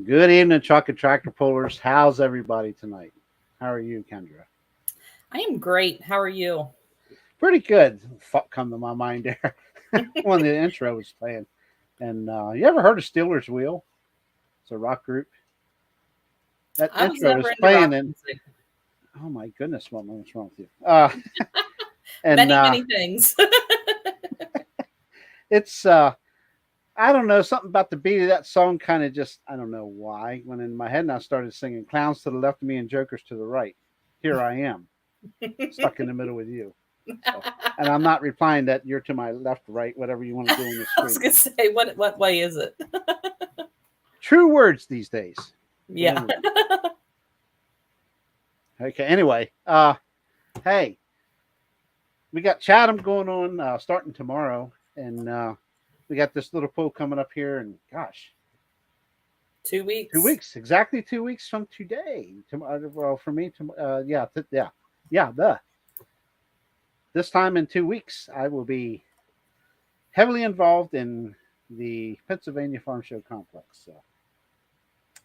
Good evening, Truck and Tractor Pullers. How's everybody tonight? How are you, Kendra? I am great. How are you? Pretty good. Thought come to my mind there when the intro was playing. And you ever heard of Steelers Wheel? It's a rock group. That I was intro never was into rock playing, and music. oh my goodness, what's wrong with you? And Many things. it's I don't know, something about the beat of that song kind of just, I don't know why, went in my head, and I started singing "Clowns to the left of me and Jokers to the right." Here I am, stuck in the middle with you. So, and I'm not replying that you're to my left, right, whatever you want to do on the I was screen. gonna say, what way is it? True words these days. But Yeah. anyway, okay. Anyway, hey, we got Chatham going on starting tomorrow, and we got this little poll coming up here, and gosh, 2 weeks. exactly 2 weeks from today. Tomorrow, well, for me, yeah. This time in 2 weeks, I will be heavily involved in the Pennsylvania Farm Show complex. So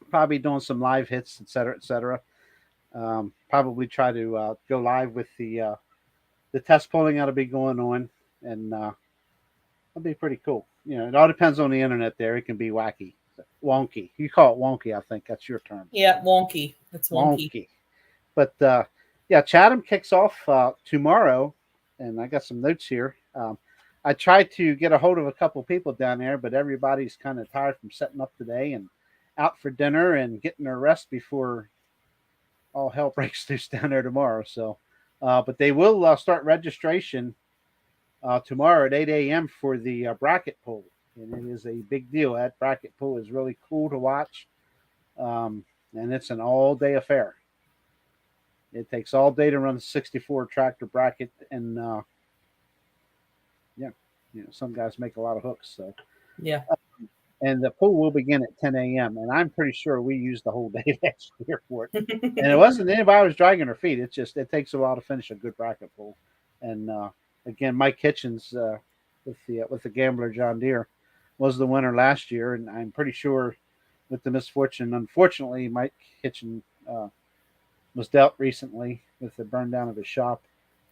probably doing some live hits, et cetera, et cetera. Probably try to go live with the test polling that'll be going on, and it'll be pretty cool. It all depends on the internet. There, it can be wacky, wonky. You call it wonky, I think that's your term. Yeah, wonky. It's wonky. Wonky. But yeah, Chatham kicks off tomorrow, and I got some notes here. I tried to get a hold of a couple people down there, but everybody's kind of tired from setting up today and out for dinner and getting their rest before all hell breaks loose down there tomorrow. So, but they will start registration tomorrow at 8 a.m. for the bracket pool, and it is a big deal. That bracket pool is really cool to watch, and it's an all-day affair. It takes all day to run a 64 tractor bracket, and yeah, some guys make a lot of hooks. So, Yeah. and the pool will begin at 10 a.m. And I'm pretty sure we used the whole day last year for it. And it wasn't anybody was dragging their feet. It's just it takes a while to finish a good bracket pool. And again, Mike Kitchens with the Gambler John Deere was the winner last year, and I'm pretty sure with the misfortune, unfortunately, Mike Kitchen was dealt recently with the burn down of his shop.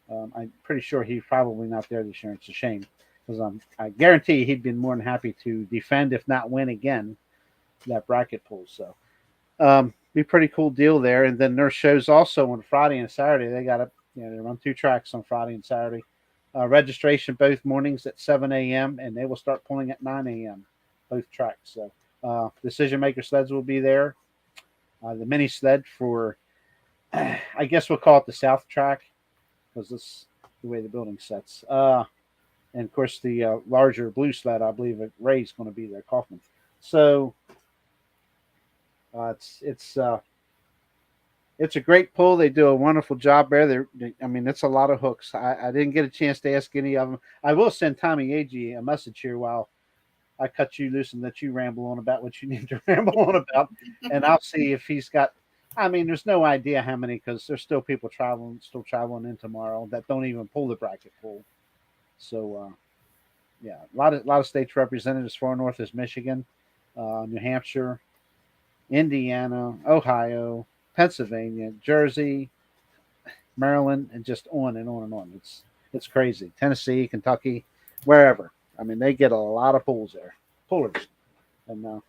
I'm pretty sure he's probably not there this year. It's a shame because I guarantee he'd been more than happy to defend, if not win again, that bracket pool. So, be a pretty cool deal there. And then their shows also on Friday and Saturday. They got they run two tracks on Friday and Saturday. Registration both mornings at 7 a.m. and they will start pulling at 9 a.m. both tracks. So, decision maker sleds will be there. The mini sled for, I guess we'll call it the South track because this is the way the building sets. And of course, the larger blue sled, I believe Ray's going to be there, Kaufman. So it's a great pull. They do a wonderful job there. I mean, it's a lot of hooks. I didn't get a chance to ask any of them. I will send Tommy Agee a message here while I cut you loose and let you ramble on about what you need to ramble on about, and I'll see if he's got. I mean, there's no idea how many because there's still people still traveling in tomorrow that don't even pull the bracket pool. So, yeah, a lot of states represented as far north as Michigan, New Hampshire, Indiana, Ohio, Pennsylvania, Jersey, Maryland, and just on and on and on. It's crazy. Tennessee, Kentucky, wherever. I mean, they get a lot of pullers, and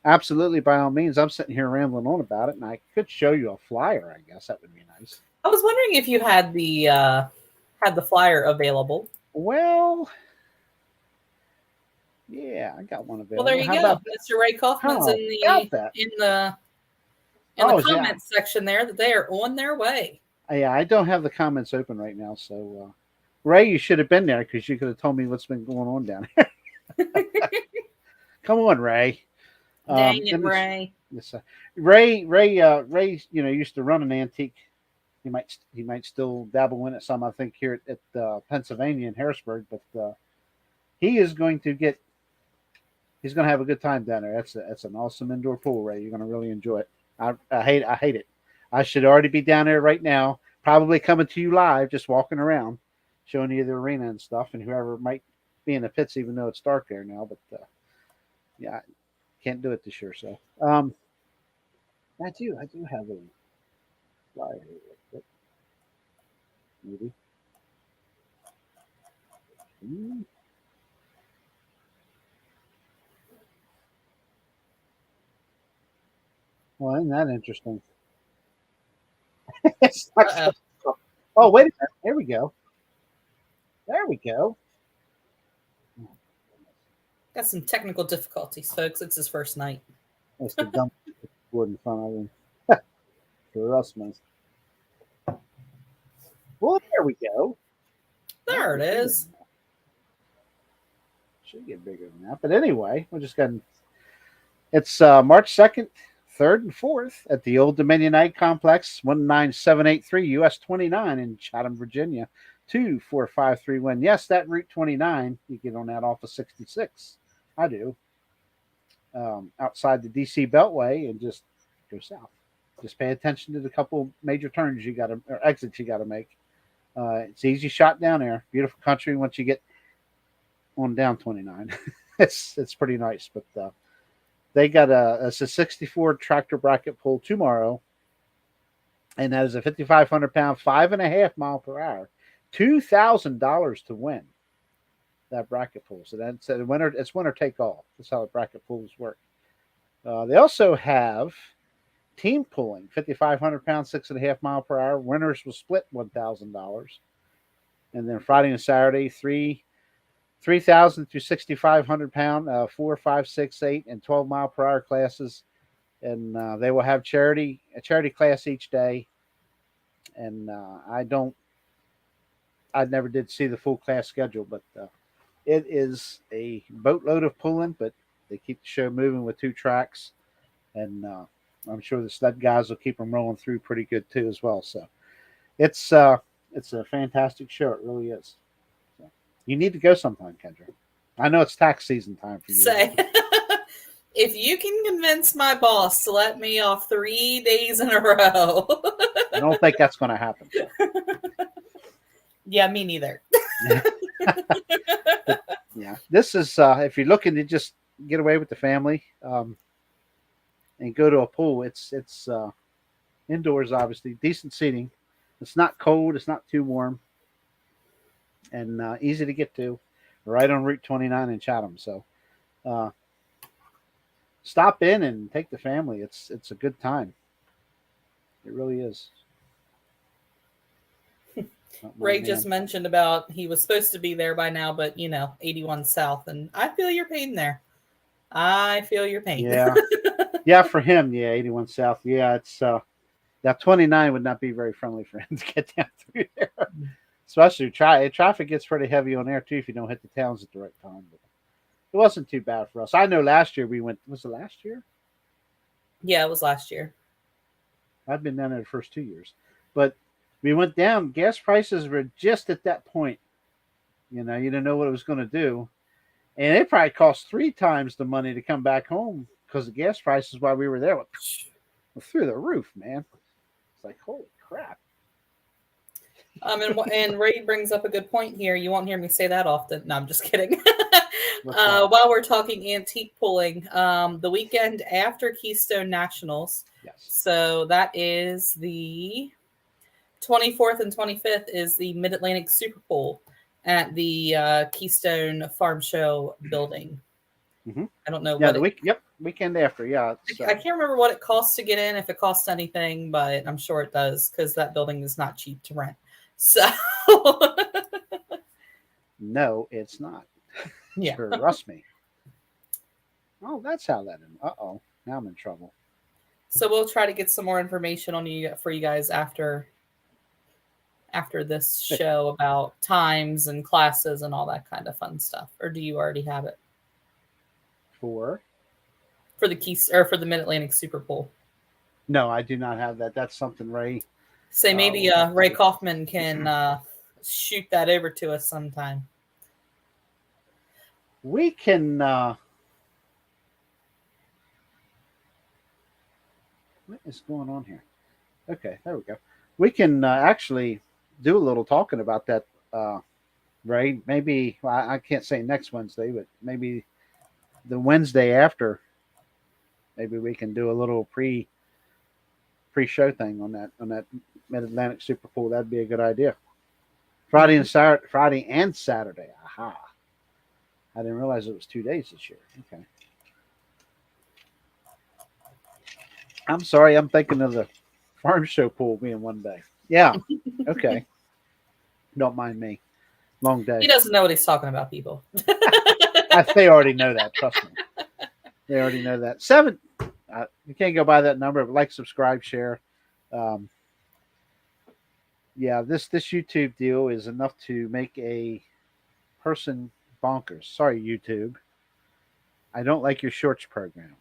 absolutely, by all means, I'm sitting here rambling on about it, and I could show you a flyer. I guess that would be nice. I was wondering if you had the flyer available. Well, yeah, I got one available. Well, there you How go. about Mr. Ray Kaufman's How about in that? the Oh, yeah. comments section there that they are on their way. Yeah, I don't have the comments open right now, so Ray, you should have been there because you could have told me what's been going on down here. Come on, Ray. Dang it, Ray. Yes, Ray. Used to run an antique. He might still dabble in it some. I think here at Pennsylvania in Harrisburg, but he is going to get. He's going to have a good time down there. That's an awesome indoor pool, Ray. You're going to really enjoy it. I hate it. I should already be down there right now, probably coming to you live, just walking around, showing you the arena and stuff, and whoever might be in the pits, even though it's dark there now. But yeah, can't do it this year. So I do have a flyer here real quick, maybe. Hmm. Well, isn't that interesting? It's not Uh-oh. oh, wait a minute. There we go. There we go. Got some technical difficulties, folks. It's his first night. That's the dumb board in front of him. For us, man. Well, there we go. There it is. Should get bigger than that. But anyway, we're just going to. It's March 2nd, 3rd, and 4th at the Old Dominion Ag Complex, 19783 US 29 in Chatham, Virginia. 24531. Yes, that Route 29, you get on that off of 66. I do. Outside the DC Beltway and just go south. Just pay attention to the couple major turns you got to, or exits you got to make. It's easy shot down there. Beautiful country once you get on down 29. it's pretty nice. But they got it's a 64 tractor bracket pull tomorrow, and that is a 5,500 pound, 5.5 mile per hour, $2,000 to win that bracket pull. So that's a winner. It's winner take all. That's how the bracket pools work. They also have team pulling, 5,500 pounds, 6.5 mile per hour. Winners will split $1,000, and then Friday and Saturday 3,000 to 6,500 pound, 4, 5, 6, 8, and 12 mile per hour classes, and they will have a charity class each day. And I never did see the full class schedule, but it is a boatload of pulling, but they keep the show moving with 2 tracks, and I'm sure the sled guys will keep them rolling through pretty good too as well. So it's a fantastic show. It really is. So you need to go sometime, Kendra. I know it's tax season time for you. Say, if you can convince my boss to let me off 3 days in a row. I don't think that's going to happen. Yeah, me neither. Yeah, this is if you're looking to just get away with the family and go to a pool. It's indoors, obviously, decent seating. It's not cold. It's not too warm, and easy to get to. Right on Route 29 in Chatham. So stop in and take the family. It's a good time. It really is. Ray just mentioned about he was supposed to be there by now, but 81 South, and I feel your pain there. I feel your pain. Yeah, yeah, for him, yeah, 81 South. Yeah, it's that 29 would not be very friendly for him to get down through there. Especially traffic gets pretty heavy on there too if you don't hit the towns at the right time. But it wasn't too bad for us. I know last year we went. Was it last year? Yeah, it was last year. I've been down there the first 2 years, but we went down. Gas prices were just at that point. You didn't know what it was going to do, and it probably cost 3 times the money to come back home because the gas prices while we were there were through the roof, man. It's like, holy crap. And Ray brings up a good point here. You won't hear me say that often. No, I'm just kidding. While we're talking antique pulling, the weekend after Keystone Nationals. Yes. So that is the 24th and 25th is the Mid-Atlantic Super Bowl at the Keystone Farm Show building. Mm-hmm. I don't know. Yeah, weekend after. Yeah, I can't remember what it costs to get in, if it costs anything, but I'm sure it does because that building is not cheap to rent. So no, it's not. Yeah, trust me. Oh, that's how that. Uh-oh, now I'm in trouble. So we'll try to get some more information for you guys after this show about times and classes and all that kind of fun stuff. Or do you already have it for the Mid-Atlantic Super Bowl? No, I do not have that. That's something Ray. Say maybe Ray Kaufman can shoot that over to us sometime. We can. What is going on here? Okay, there we go. We can actually do a little talking about that, Ray. Maybe I can't say next Wednesday, but maybe the Wednesday after Maybe we can do a little pre-show thing on that Mid Atlantic Super Pool. That'd be a good idea. Friday and Saturday. Aha! I didn't realize it was 2 days this year. Okay. I'm sorry. I'm thinking of the farm show pool being one day. Yeah. Okay. Don't mind me. Long day. He doesn't know what he's talking about, people. They already know that. Trust me. They already know that. 7. You can't go by that number. But like, subscribe, share. Yeah, this YouTube deal is enough to make a person bonkers. Sorry, YouTube. I don't like your shorts program.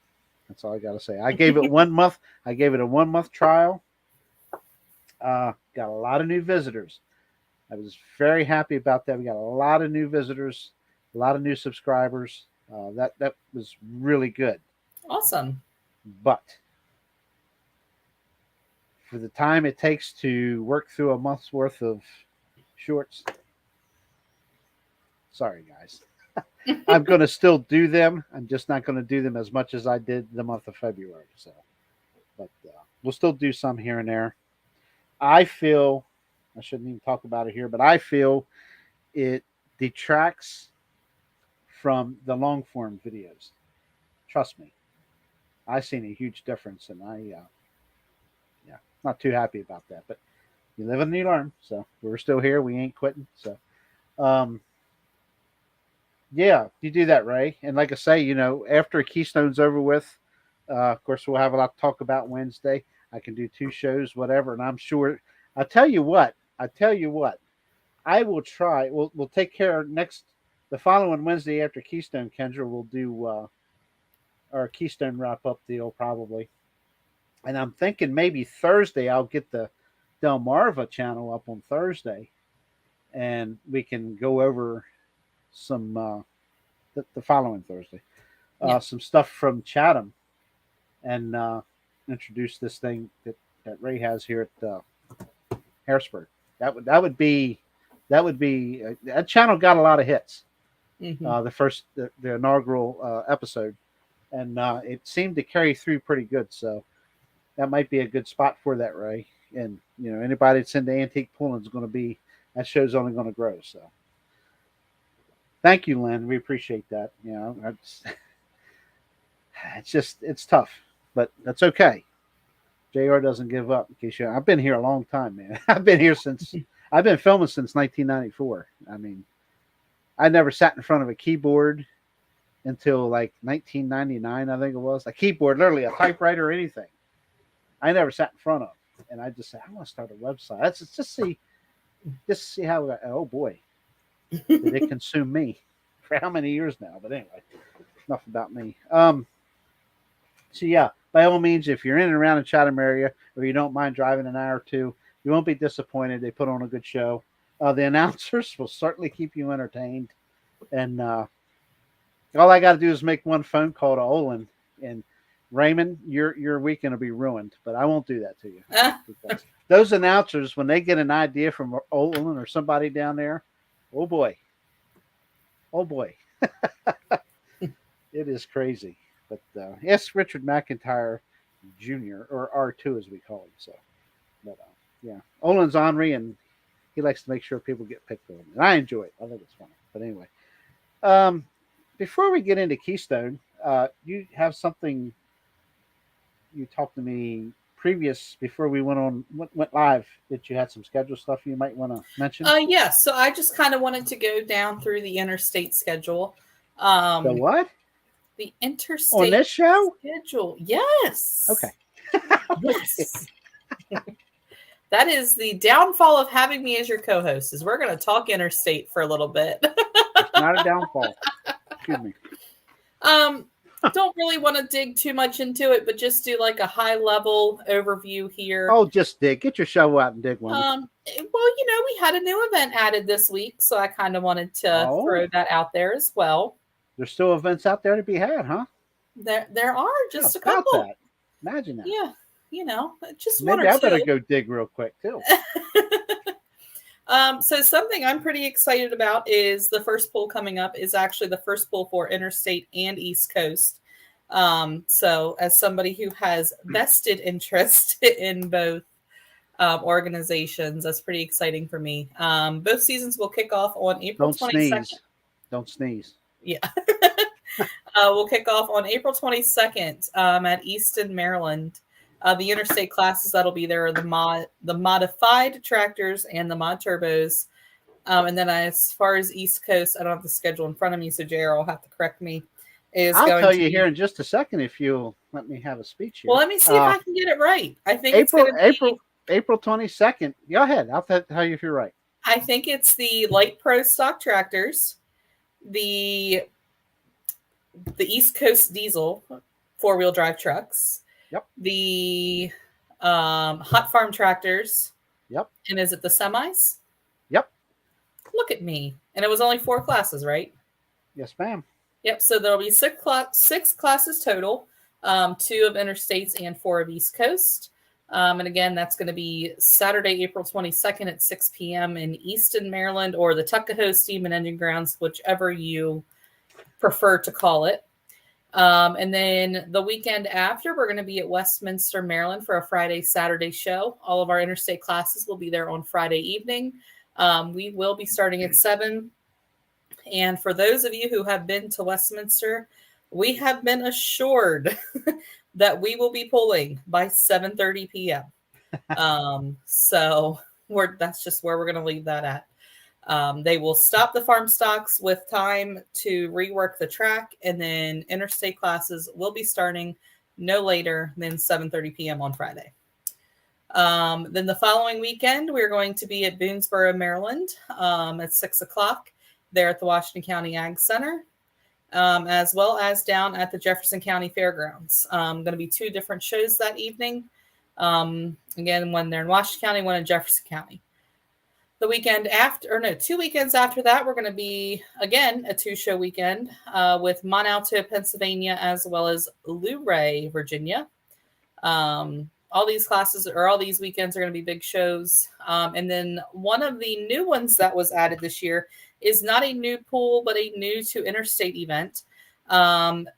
That's all I got to say. I gave it 1 month. I gave it a 1 month trial. Got a lot of new visitors. I was very happy about that. We got a lot of new visitors, a lot of new subscribers. That was really good. Awesome. But for the time it takes to work through a month's worth of shorts, sorry guys. I'm going to still do them. I'm just not going to do them as much as I did the month of February. So, but we'll still do some here and there. I feel, I shouldn't even talk about it here, but I feel it detracts from the long form videos. Trust me, I've seen a huge difference, and not too happy about that. But you live and you learn. So we're still here. We ain't quitting. So, yeah, you do that, Ray. And like I say, after Keystone's over with, of course, we'll have a lot to talk about Wednesday. I can do 2 shows, whatever. And I'm sure, I tell you what, I will try. We'll take care the following Wednesday after Keystone, Kendra, we'll do our Keystone wrap up deal probably. And I'm thinking maybe Thursday I'll get the Delmarva channel up on Thursday, and we can go over some the following Thursday, some stuff from Chatham, and introduce this thing that Ray has here at Harrisburg. That channel got a lot of hits. Mm-hmm. The inaugural episode, and it seemed to carry through pretty good. So that might be a good spot for that, Ray. And anybody that's into antique pulling is going to be, that show's only going to grow. So thank you, Lynn. We appreciate that. It's tough, but that's okay. JR doesn't give up. In case I've been here a long time, man. I've been filming since 1994. I mean, I never sat in front of a keyboard until like 1999, I think it was. A keyboard, literally a typewriter or anything. I never sat in front of. And I just said, I want to start a website. Let's just see how. Oh boy, did it consume me for how many years now? But anyway, enough about me. So yeah, by all means, if you're in and around the Chatham area, or you don't mind driving an hour or two, you won't be disappointed. They put on a good show. The announcers will certainly keep you entertained, and all I got to do is make one phone call to Olin, and Raymond, your weekend will be ruined. But I won't do that to you. Because those announcers, when they get an idea from Olin or somebody down there, oh boy, it is crazy. But yes, Richard McIntyre Jr. or R2 as we call him. So, but yeah, Olin's ornery, and he likes to make sure people get picked on, and I enjoy it. I think it's funny. But anyway, before we get into Keystone, you have something you talked to me before we went live, that you had some schedule stuff you might want to mention. Yeah, so I just kind of wanted to go down through the interstate schedule. The what? The interstate on this show schedule. Yes. Okay. Yes. That is the downfall of having me as your co-host, is we're going to talk interstate for a little bit. It's not a downfall. Excuse me. Don't really want to dig too much into it, but just do like a high level overview here. Oh, just dig. Get your shovel out and dig one. Well, we had a new event added this week, so I kind of wanted to throw that out there as well. There's still events out there to be had, huh? There are just a couple. That. Imagine that. Yeah, just maybe one or two. I better go dig real quick too. So something I'm pretty excited about is the first pool coming up is actually the first pool for Interstate and East Coast. So as somebody who has vested interest in both organizations, that's pretty exciting for me. Both seasons will kick off on April Don't 22nd. sneeze. Don't sneeze. Yeah. We'll kick off on April 22nd at Easton, Maryland. The interstate classes that'll be there are the modified tractors and the mod turbos. And then as far as East Coast, I don't have the schedule in front of me, so JR will have to correct me. I'll tell you here in just a second if you'll let me have a speech here. Well, let me see if I can get it right. I think April it's going to be April 22nd. Go ahead. I'll tell you if you're right. I think it's the light pro stock tractors, the East Coast diesel 4-wheel drive trucks. Yep. The hot farm tractors. Yep. And is it the semis? Yep. Look at me. And it was only 4 classes, right? Yes, ma'am. Yep. So there'll be 6 classes total, 2 of interstates and 4 of East Coast. And again, that's going to be Saturday, April 22nd at 6 p.m. in Easton, Maryland, or the Tuckahoe Steam and Engine Grounds, whichever you prefer to call it. And then the weekend after, we're going to be at Westminster, Maryland for a Friday, Saturday show. All of our interstate classes will be there on Friday evening. We will be starting at 7. And for those of you who have been to Westminster, we have been assured that we will be pulling by 7:30 p.m. So that's just where we're going to leave that at. They will stop the farm stocks with time to rework the track, and then interstate classes will be starting no later than 7:30 p.m. on Friday. Then the following weekend, we're going to be at Boonesboro, Maryland at 6 o'clock there at the Washington County Ag Center, as well as down at the Jefferson County Fairgrounds. Going to be 2 different shows that evening. Again, one there in Washington County, one in Jefferson County. The weekend after, or no, 2 weekends after that, we're going to be, again, a 2-show weekend with Mont Alto, Pennsylvania, as well as Luray, Virginia. All these classes or all these weekends are going to be big shows. And then one of the new ones that was added this year is not a new pool, but a new to interstate event.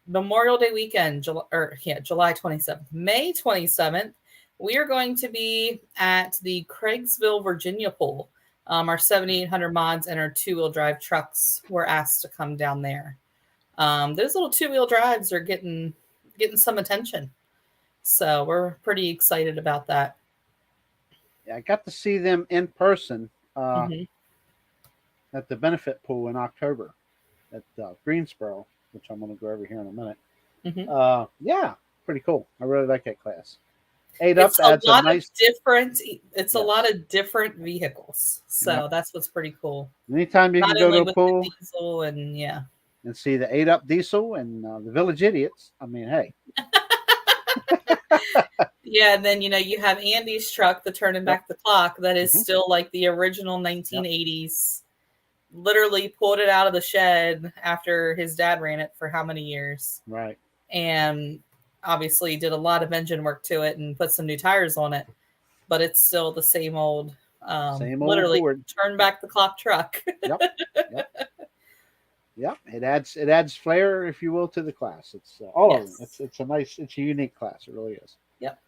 Memorial Day weekend, July 27th, May 27th, we are going to be at the Craigsville, Virginia pool. Our 7,800 mods and our 2-wheel drive trucks were asked to come down there. Those little 2-wheel drives are getting some attention. So we're pretty excited about that. Yeah, I got to see them in person at the benefit pool in October at Greensboro, which I'm going to go over here in a minute. Yeah, pretty cool. I really like that class. It's a lot of different vehicles, so that's what's pretty cool. Anytime you can go to a pool diesel and see the 8-up diesel and the Village Idiots. I mean, hey. Yeah, and then you have Andy's truck, the Turning Back the Clock, that is still like the original 1980s. Literally pulled it out of the shed after his dad ran it for how many years? Right. And obviously did a lot of engine work to it and put some new tires on it, but it's still the same old literally Ford. Turn back the clock truck. Yep. It adds flair, if you will, to the class. It's it's a unique class. It really is. Yep.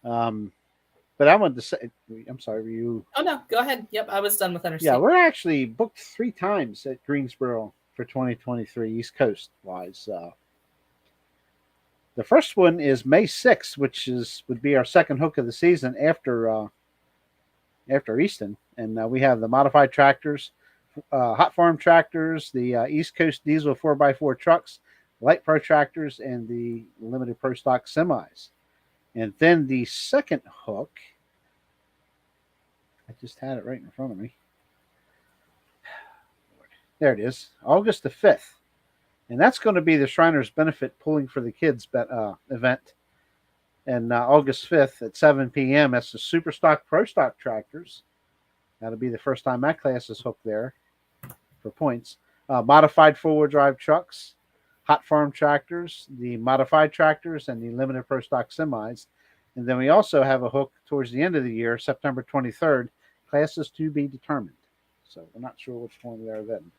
But I wanted to say, I'm sorry, were you? Oh no, go ahead. Yep, I was done with interstate. Yeah, we're actually booked 3 times at Greensboro for 2023 East Coast wise. The first one is May 6th, which would be our second hook of the season after Easton, and we have the modified tractors, hot farm tractors, the East Coast diesel 4x4 trucks, light pro tractors, and the limited pro stock semis. And then the second hook, I just had it right in front of me. There it is, August the 5th. And that's going to be the Shriners Benefit Pulling for the Kids event. And August 5th at 7 p.m. That's the Super Stock Pro Stock Tractors. That'll be the first time my class is hooked there for points. Modified 4-wheel drive trucks, hot farm tractors, the modified tractors, and the limited pro stock semis. And then we also have a hook towards the end of the year, September 23rd, classes to be determined. So we're not sure which one there then.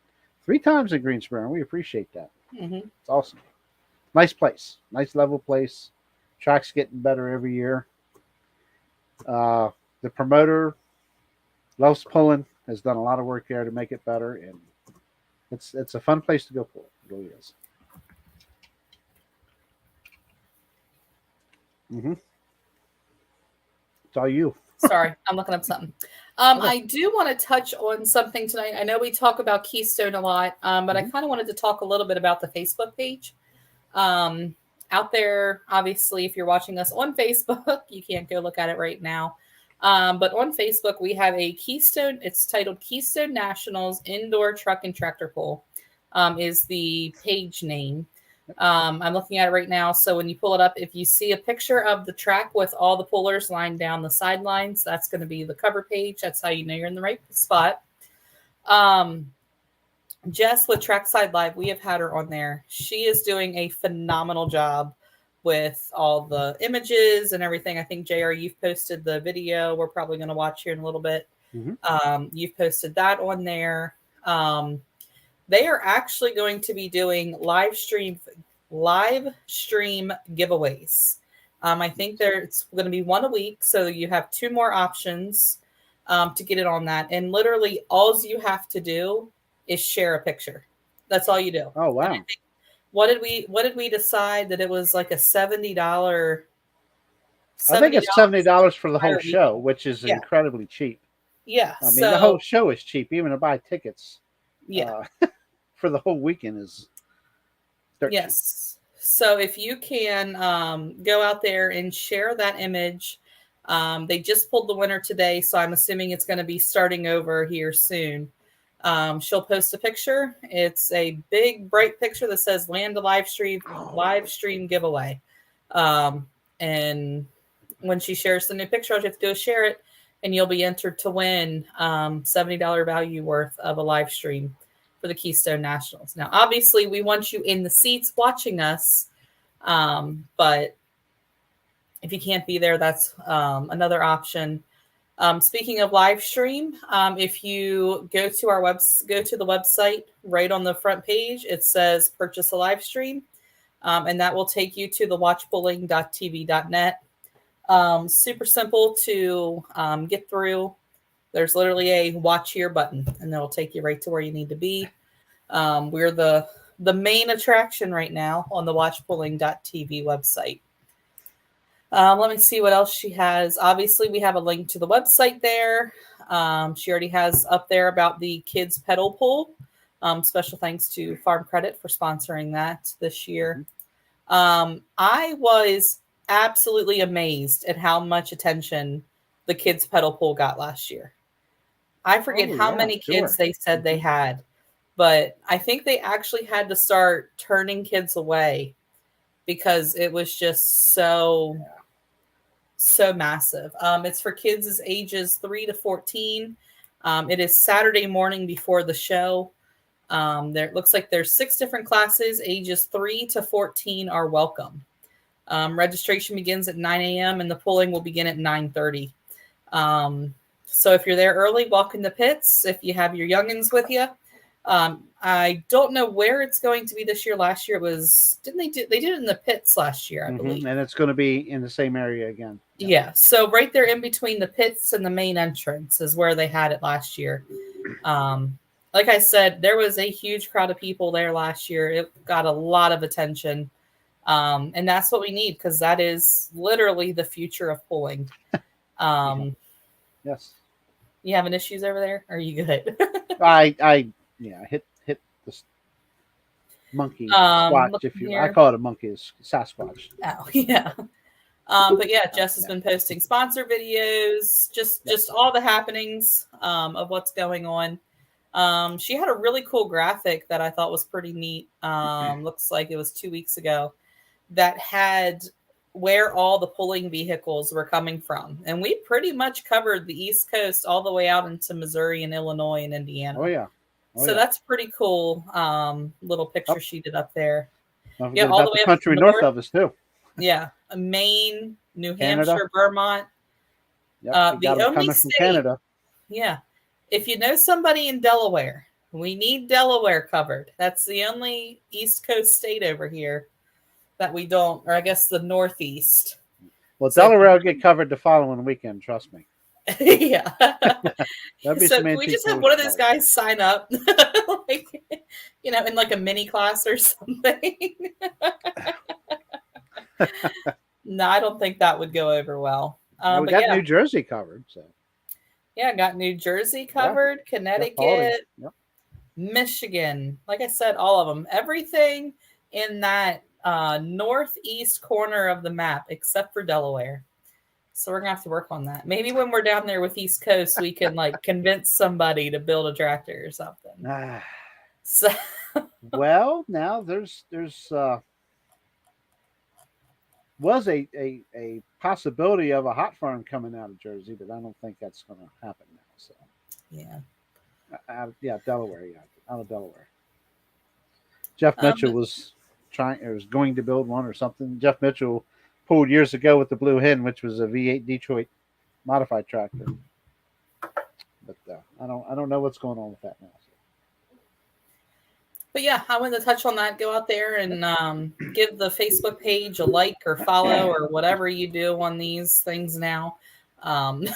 3 times in Greensboro, and we appreciate that. It's awesome. nice place, nice level place. Track's getting better every year. The promoter loves pulling, has done a lot of work there to make it better, and it's a fun place to go pull. It really is. Mm-hmm. It's all you. Sorry, I'm looking up something. I do want to touch on something tonight. I know we talk about Keystone a lot, but I kind of wanted to talk a little bit about the Facebook page. Out there, obviously, if you're watching us on Facebook, you can't go look at it right now. But on Facebook, we have a Keystone. It's titled Keystone Nationals Indoor Truck and Tractor Pull is the page name. I'm looking at it right now. So when you pull it up, if you see a picture of the track with all the pullers lined down the sidelines, that's going to be the cover page. That's how you know you're in the right spot. Jess with Trackside Live, we have had her on there. She is doing a phenomenal job with all the images and everything. I think JR, you've posted the video. We're probably going to watch here in a little bit. Mm-hmm. You've posted that on there. They are actually going to be doing live stream giveaways. I think it's going to be one a week, so you have 2 more options to get it on that. And literally, all you have to do is share a picture. That's all you do. Oh wow! What did we decide that it was like a $70? I think it's $70 for the whole show, which is incredibly cheap. Yeah, I mean the whole show is cheap. Even to buy tickets, for the whole weekend is yes. Cheap. So if you can go out there and share that image, they just pulled the winner today, so I'm assuming it's going to be starting over here soon. She'll post a picture. It's a big, bright picture that says "Land a live stream giveaway." And when she shares the new picture, all you have to do is share it, and you'll be entered to win $70 value worth of a live stream for the Keystone Nationals. Now, obviously, we want you in the seats watching us, but if you can't be there, that's another option. Speaking of live stream, if you go to the website, right on the front page, it says purchase a live stream, and that will take you to the watchpulling.tv.net. Super simple to get through. There's literally a watch here button, and that'll take you right to where you need to be. We're the main attraction right now on the watchpulling.tv website. Let me see what else she has. Obviously, we have a link to the website there. She already has up there about the kids pedal pull. Special thanks to Farm Credit for sponsoring that this year. I was absolutely amazed at how much attention the kids pedal pull got last year. I forget how many kids they said they had, but I think they actually had to start turning kids away because it was just so massive. It's for kids ages 3 to 14. It is Saturday morning before the show. It looks like there's 6 different classes. Ages 3 to 14 are welcome. Registration begins at 9 a.m. and the pulling will begin at 9:30. So if you're there early, walk in the pits. If you have your youngins with you, I don't know where it's going to be this year. Last year it was, they did it in the pits last year, I believe. And it's going to be in the same area again. Yeah. So right there in between the pits and the main entrance is where they had it last year. Like I said, there was a huge crowd of people there last year. It got a lot of attention. And that's what we need, because that is literally the future of pulling. Yes. You having issues over there? Or are you good? I hit this monkey squatch. I call it a monkey, it's Sasquatch. Oh yeah. But yeah, Jess has been posting sponsor videos, just all the happenings of what's going on. She had a really cool graphic that I thought was pretty neat. Looks like it was 2 weeks ago, that had where all the pulling vehicles were coming from. And we pretty much covered the East Coast all the way out into Missouri and Illinois and Indiana. Oh yeah. So that's pretty cool little picture she did up there. Don't forget about the country north of us too. Yeah. Maine, New Hampshire, Vermont. Yep, the only state, from Canada. Yeah. If you know somebody in Delaware, we need Delaware covered. That's the only East Coast state over here. that we don't, or I guess the Northeast. Well, So, Delaware will get covered the following weekend. Trust me. yeah. There'll be So some can we antique just have pools one of to those cover. guys sign up, like, in like a mini class or something? No, I don't think that would go over well. Yeah, we But got yeah, New Jersey covered. So yeah, got New Jersey yeah, covered, Jeff Hardy. Connecticut, Yep. Michigan. Like I said, all of them. Everything in that northeast corner of the map except for Delaware. So we're gonna have to work on that. Maybe when we're down there with East Coast, we can like convince somebody to build a tractor or something. So Well, now there's was a possibility of a hot farm coming out of Jersey, but I don't think that's going to happen now. So yeah, Delaware, out of Delaware. Jeff Mitchell was going to build one or something. Jeff Mitchell pulled years ago with the Blue Hen, which was a V8 Detroit modified tractor. But I don't know what's going on with that now. So. but yeah, I wanted to touch on that. Go out there and give the Facebook page a like or follow or whatever you do on these things now. And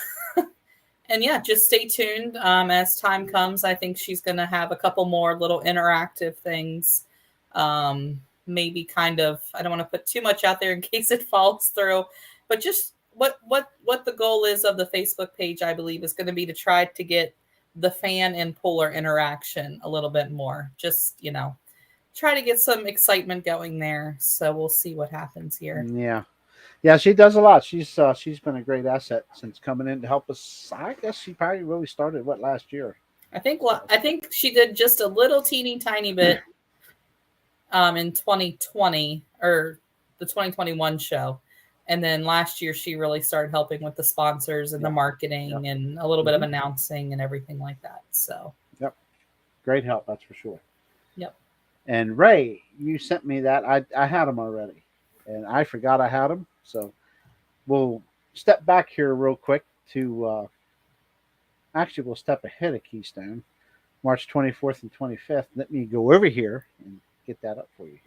yeah, just stay tuned as time comes. I think she's going to have a couple more little interactive things. Maybe kind of, I don't want to put too much out there in case it falls through, but just what the goal is of the Facebook page, I believe, is going to be to try to get the fan and puller interaction a little bit more. Just, try to get some excitement going there. So we'll see what happens here. Yeah. Yeah, she does a lot. She's been a great asset since coming in to help us. I guess she probably really started last year. I think she did just a little teeny tiny bit in 2020 or the 2021 show, and then last year she really started helping with the sponsors and the marketing and a little bit of announcing and everything like that. So great help, that's for sure. Yep. And Ray, you sent me that. I had them already, and I forgot I had them. So we'll step back here real quick to actually we'll step ahead of Keystone, March 24th and 25th. Let me go over here and get that up for you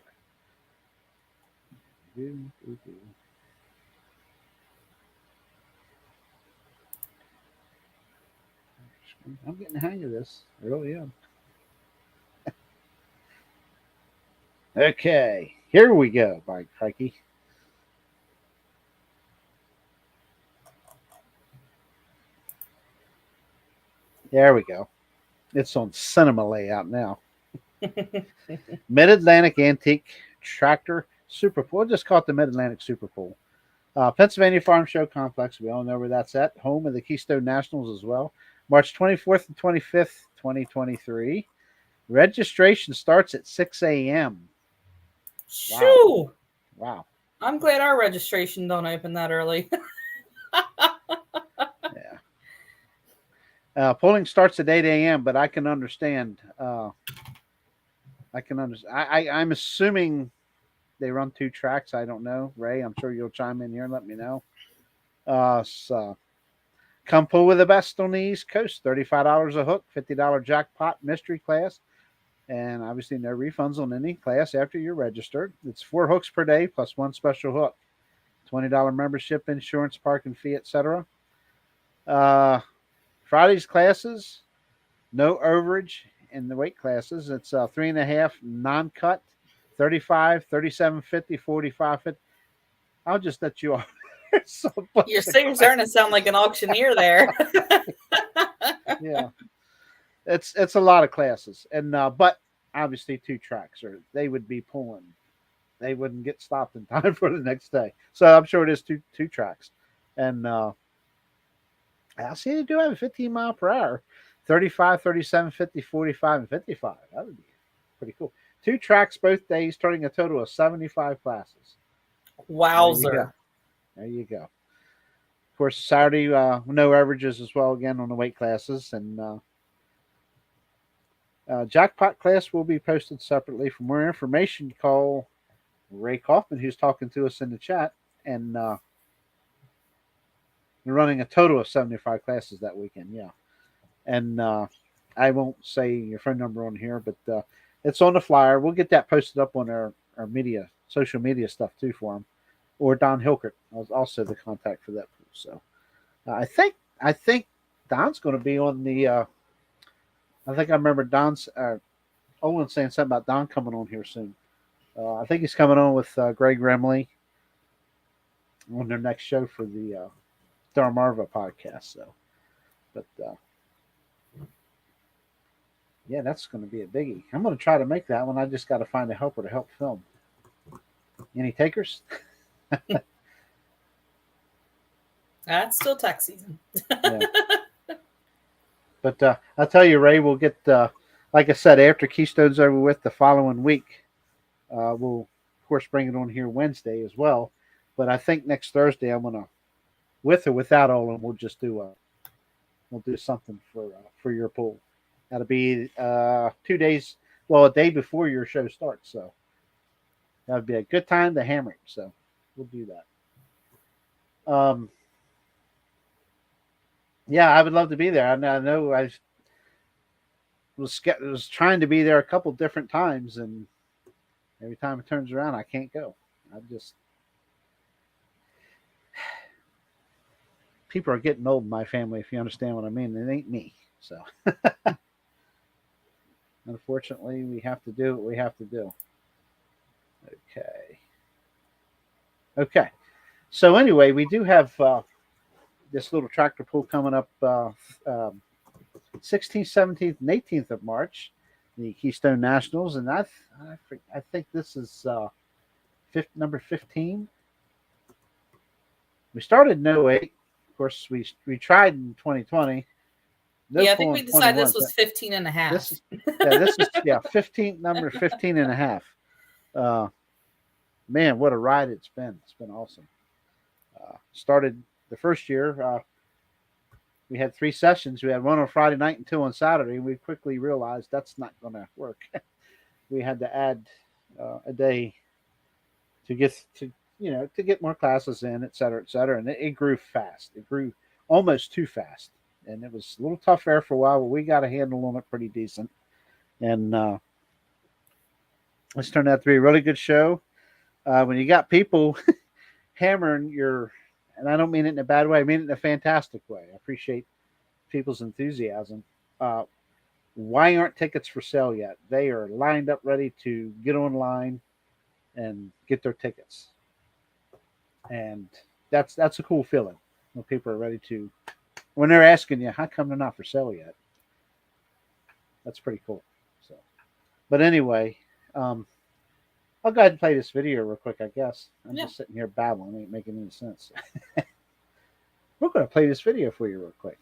here. I'm getting the hang of this. I really am. Okay, here we go, by crikey. There we go. It's on cinema layout now. Mid-Atlantic Antique Tractor Super Pool. We'll just call it the Mid-Atlantic Super Pool. Pennsylvania Farm Show Complex. We all know where that's at. Home of the Keystone Nationals as well. March 24th and 25th, 2023. Registration starts at 6 a.m. Shoo! Wow. I'm glad our registration don't open that early. Yeah. Polling starts at 8 a.m., but I can understand. I'm assuming they run two tracks. I don't know. Ray, I'm sure you'll chime in here and let me know. So come pull with the best on the East Coast. $35 a hook, $50 jackpot mystery class. And obviously no refunds on any class after you're registered. It's 4 hooks per day plus one special hook. $20 membership, insurance, parking fee, etc. Friday's classes, no overage in the weight classes. It's 3.5 non-cut, 35, 37.50, 45.50. I'll just let you off. You're starting to sound like an auctioneer there. Yeah, it's a lot of classes, and but obviously 2 tracks, or they would be pulling. They wouldn't get stopped in time for the next day. So I'm sure it is two tracks, and I see they do have a 15 mile per hour, 35, 37, 50, 45, and 55. That would be pretty cool. 2 tracks both days, turning a total of 75 classes. Wowzer. There you go. Of course, Saturday, no averages as well again on the weight classes. And jackpot class will be posted separately. For more information, call Ray Kaufman, who's talking to us in the chat. And they're running a total of 75 classes that weekend, yeah. And I won't say your phone number on here, but it's on the flyer. We'll get that posted up on our media social media stuff too for him, or Don Hilkert was also the contact for that pool. So I think Don's going to be on the. I think I remember Don's Owen saying something about Don coming on here soon. I think he's coming on with Greg Remley on their next show for the Darmarva podcast. So, but yeah, that's going to be a biggie. I'm going to try to make that one. I just got to find a helper to help film. Any takers? That's still tax season. Yeah. But I'll tell you, Ray, we'll get, like I said, after Keystone's over with the following week, we'll, of course, bring it on here Wednesday as well. But I think next Thursday, I'm going to, with or without Olin, we'll just do we'll do something for your pool. That'll be 2 days, well, a day before your show starts. So that would be a good time to hammer it. So we'll do that. Yeah, I would love to be there. I know I was trying to be there a couple different times, and every time it turns around, I can't go. People are getting old in my family, if you understand what I mean. It ain't me. So unfortunately, we have to do what we have to do. Okay. So anyway, we do have this little tractor pull coming up 16th, 17th, and 18th of March, the Keystone Nationals, and I think this is number 15. We started in 08. Of course, we tried in 2020. Yeah, I think we decided this was 15 and a half. This is 15, number 15 and a half. Man, what a ride it's been. It's been awesome. Started the first year, we had 3 sessions. We had one on Friday night and 2 on Saturday. And we quickly realized that's not going to work. We had to add a day to get more classes in, et cetera, and it grew fast. It grew almost too fast, and it was a little tough there for a while, but we got a handle on it pretty decent. And it's turned out to be a really good show. When you got people hammering and I don't mean it in a bad way, I mean it in a fantastic way. I appreciate people's enthusiasm. Why aren't tickets for sale yet? They are lined up ready to get online and get their tickets. And that's a cool feeling when people are ready to, when they're asking you, how come they're not for sale yet? That's pretty cool. So, but anyway, I'll go ahead and play this video real quick, I guess. I'm just sitting here babbling. It ain't making any sense. We're going to play this video for you real quick.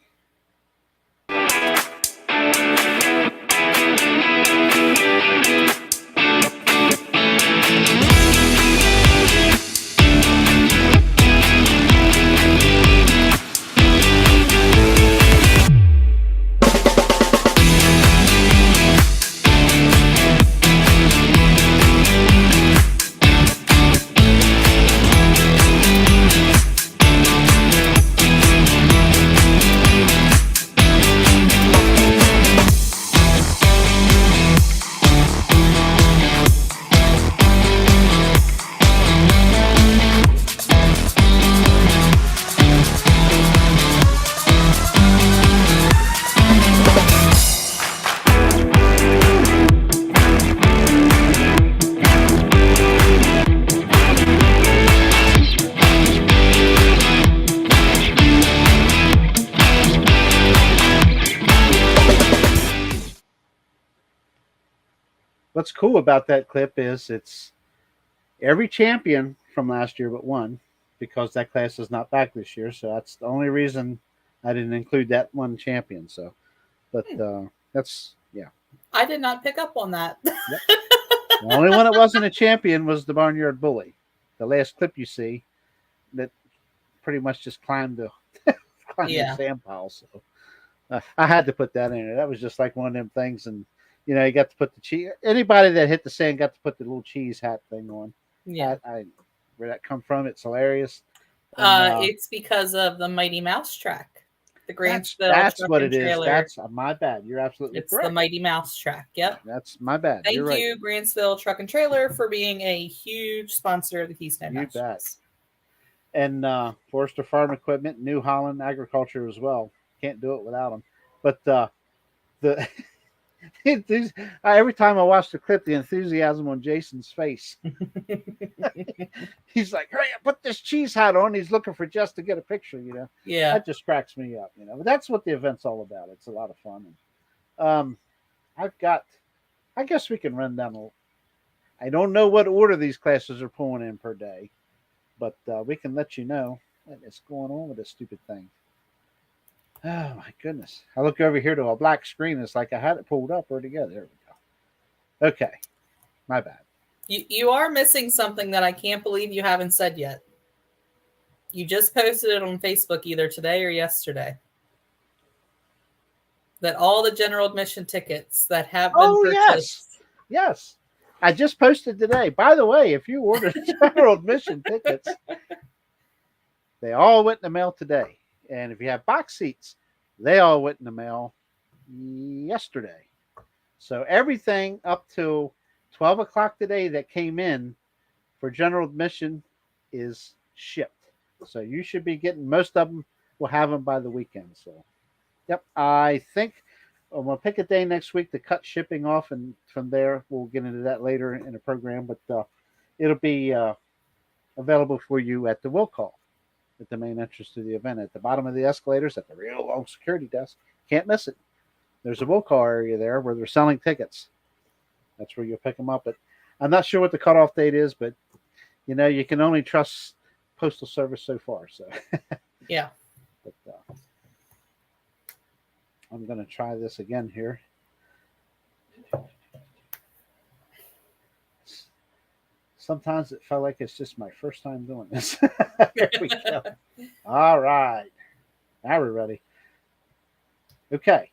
What's cool about that clip is it's every champion from last year but one, because that class is not back this year. So that's the only reason I didn't include that one champion. So, but that's, yeah. I did not pick up on that. Yep. The only one that wasn't a champion was the Barnyard Bully. The last clip you see that pretty much just climbed the sand pile. So I had to put that in there. That was just like one of them things. And, you got to put the cheese. Anybody that hit the sand got to put the little cheese hat thing on. Yeah. Where that come from, it's hilarious. It's because of the Mighty Mouse track. The Grantsville That's Truck what and it is. Trailer. That's my bad. You're absolutely It's the correct. Mighty Mouse track. Yep. That's my bad. Thank You're right. you, Grantsville Truck and Trailer, for being a huge sponsor of the Keystone You Nationals. bet. And Forester Farm Equipment, New Holland Agriculture as well. Can't do it without them. But the every time I watch the clip, the enthusiasm on Jason's face. He's like, "Hey, put this cheese hat on." He's looking for Jess to get a picture. Yeah. That just cracks me up. But that's what the event's all about. It's a lot of fun. And, I guess we can run down. I don't know what order these classes are pulling in per day, but we can let you know what is going on with this stupid thing. Oh my goodness! I look over here to a black screen. It's like I had it pulled up or together. There we go. Okay, my bad. You are missing something that I can't believe you haven't said yet. You just posted it on Facebook either today or yesterday. That all the general admission tickets that have been purchased. Yes. I just posted today. By the way, if you ordered general admission tickets, they all went in the mail today. And if you have box seats, they all went in the mail yesterday. So everything up to 12 o'clock today that came in for general admission is shipped. So you should be getting, most of them will have them by the weekend. So, yep, I think I'm going to pick a day next week to cut shipping off. And from there, we'll get into that later in the program. But it'll be available for you at the will call at the main entrance to the event. At the bottom of the escalators, at the real long security desk. Can't miss it. There's a will call area there where they're selling tickets. That's where you'll pick them up. But I'm not sure what the cutoff date is, but you can only trust Postal Service so far. So yeah. But I'm going to try this again here. Sometimes it felt like it's just my first time doing this. There we go. All right. Now we're ready. Okay.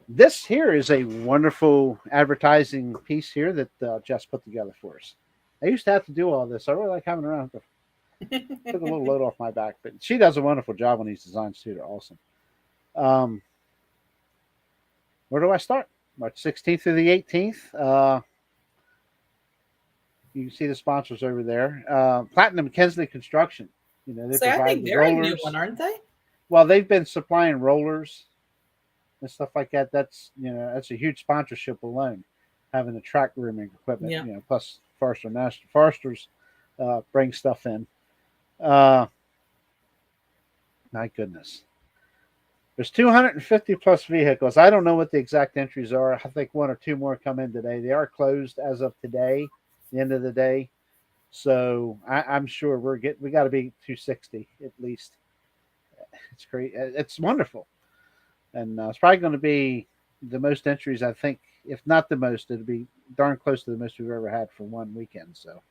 This here is a wonderful advertising piece here that Jess put together for us. I used to have to do all this. I really like having her around. Took a little load off my back, but she does a wonderful job on these designs too. They're awesome. Where do I start? March 16th through the 18th. You can see the sponsors over there. Platinum Kensley Construction. They So I provide think the they're rollers. a new one, aren't they? Well, they've been supplying rollers and stuff like that. That's a huge sponsorship alone. Having the track rooming equipment, Yeah. Plus Foresters bring stuff in. My goodness. There's 250 plus vehicles. I don't know what the exact entries are. I think one or two more come in today. They are closed as of today, the end of the day. So I'm sure we got to be 260 at least. It's great. It's wonderful. And it's probably going to be the most entries, I think. If not the most, it'll be darn close to the most we've ever had for one weekend. So